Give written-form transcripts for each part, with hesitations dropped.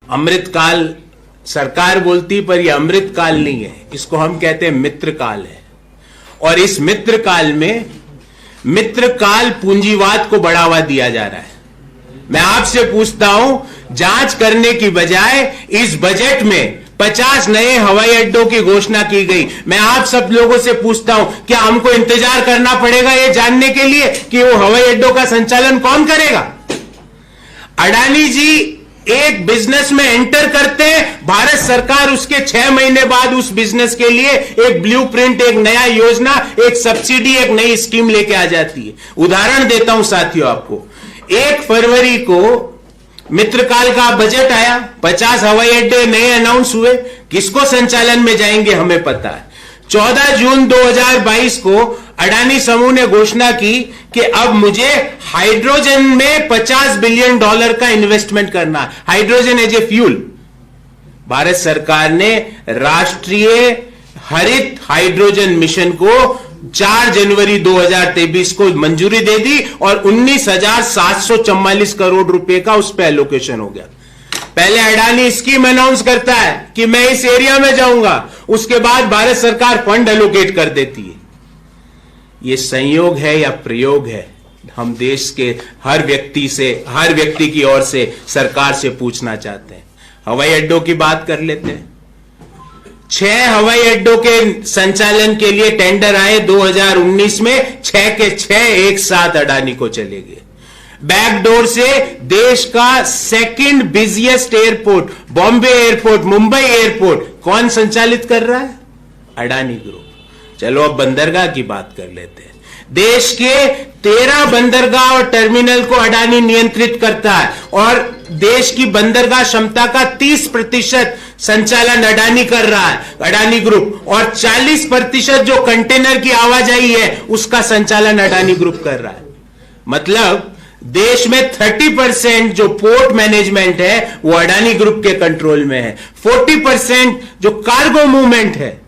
अमृतकाल सरकार बोलती, पर यह अमृतकाल नहीं है, इसको हम कहते हैं मित्रकाल है। और इस मित्रकाल में मित्रकाल पूंजीवाद को बढ़ावा दिया जा रहा है। मैं आपसे पूछता हूं, जांच करने की बजाय इस बजट में 50 नए हवाई अड्डों की घोषणा की गई। मैं आप सब लोगों से पूछता हूं, क्या हमको इंतजार करना पड़ेगा यह जानने के लिए कि वो हवाई अड्डों का संचालन कौन करेगा? अडानी जी एक बिजनेस में एंटर करते हैं, भारत सरकार उसके 6 महीने बाद उस बिजनेस के लिए एक ब्लूप्रिंट, एक नया योजना, एक सब्सिडी, एक नई स्कीम लेके आ जाती है। उदाहरण देता हूं साथियों आपको, 1 फरवरी को मित्रकाल का बजट आया, 50 हवाई अड्डे नए अनाउंस हुए, किसको संचालन में जाएंगे हमें पता है। 14 जून 2022 को अडानी समूह ने घोषणा की कि अब मुझे हाइड्रोजन में $50 बिलियन का इन्वेस्टमेंट करना है, hydrogen as a fuel. Bharat सरकार ने राष्ट्रीय हरित हाइड्रोजन मिशन को 4 जनवरी 2023 को मंजूरी दे दी और 19,744 करोड़ रुपए का उस पर एलोकेशन हो गया। पहले अडानी स्कीम अनाउंस करता है कि मैं इस एरिया में जाऊंगा, उसके बाद भारत सरकार फंड एलोकेट कर देती है। यह संयोग है या प्रयोग है? हम देश के हर व्यक्ति की ओर से सरकार से पूछना चाहते हैं। हवाई अड्डों की बात कर लेते हैं। 6 हवाई अड्डों के संचालन के लिए टेंडर आए 2019 में, 6 के 6 एक साथ अडानी को चले गए। बैकडोर से देश का second busiest airport, Bombay airport, Mumbai airport कौन संचालित कर रहा है? अडानी ग्रुप। चलो अब बंदरगाह की बात कर लेते हैं। देश के 13 बंदरगाह और टर्मिनल को अडानी नियंत्रित करता है और देश की बंदरगाह क्षमता का 30% संचालन अडानी कर रहा है, अडानी ग्रुप, और 40% जो कंटेनर की आवाजाही है उसका संचालन अडानी ग्रुप कर रहा है। मतलब देश में 30% जो पोर्ट मैनेजमेंट है वो अडानी ग्रुप के कंट्रोल में है। 40% जो कार्गो मूवमेंट है,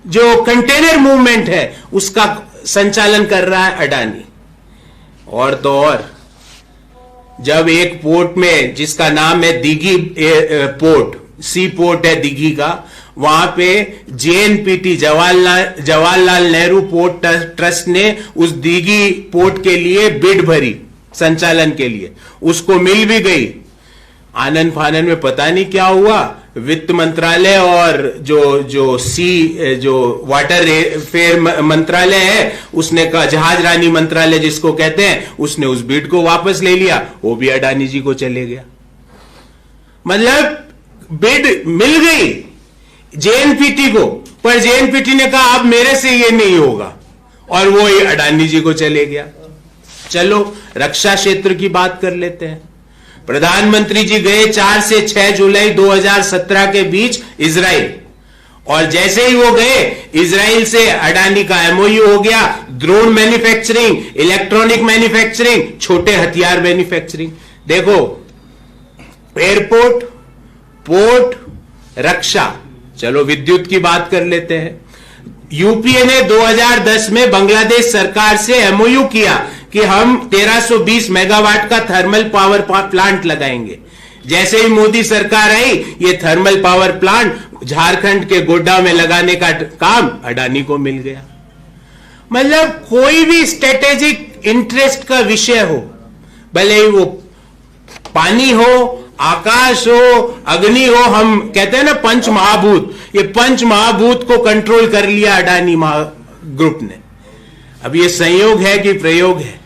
जो कंटेनर मूवमेंट है, उसका संचालन कर रहा है अडानी। और तो और जब एक पोर्ट में जिसका नाम है दीघी पोर्ट, सी पोर्ट है दीघी का, वहां पे JNPT Jawaharlal Nehru port trust ने उस दीघी पोर्ट के लिए बिड भरी संचालन के लिए, उसको मिल भी गई। आनंद फानन में पता नहीं क्या हुआ, वित्त मंत्रालय और जो वाटर फेयर मंत्रालय है, उसने कहा, जहाज रानी मंत्रालय जिसको कहते हैं, उसने उस बिड को वापस ले लिया, वो भी अडानी जी को चले गया। मतलब बिड मिल गई JNPT को, पर JNPT ने कहा अब मेरे से ये नहीं होगा, और वो ही अडानी जी को चले गया। चलो रक्षा क्षेत्र की बात कर लेते हैं। प्रधानमंत्री जी गए 4 से 6 जुलाई 2017 के बीच इजराइल, और जैसे ही वो गए, इजराइल से अडानी का MOU हो गया, ड्रोन मैन्युफैक्चरिंग, इलेक्ट्रॉनिक मैन्युफैक्चरिंग, छोटे हथियार मैन्युफैक्चरिंग। देखो, एयरपोर्ट, पोर्ट, रक्षा। चलो विद्युत की बात कर लेते हैं। यूपीए ने 2010 में बांग्लादेश सरकार से MOU किया कि हम 1320 मेगावाट का थर्मल पावर प्लांट लगाएंगे। जैसे ही मोदी सरकार आई, ये थर्मल पावर प्लांट झारखंड के गोड्डा में लगाने का काम अडानी को मिल गया। मतलब कोई भी स्ट्रेटेजिक इंटरेस्ट का विषय हो, भले ही वो पानी हो, आकाश हो, अग्नि हो, हम कहते हैं ना पंच महाभूत, ये पंच महाभूत को कंट्रोल कर लिया अडानी ग्रुप ने। अब ये संयोग है कि प्रयोग है?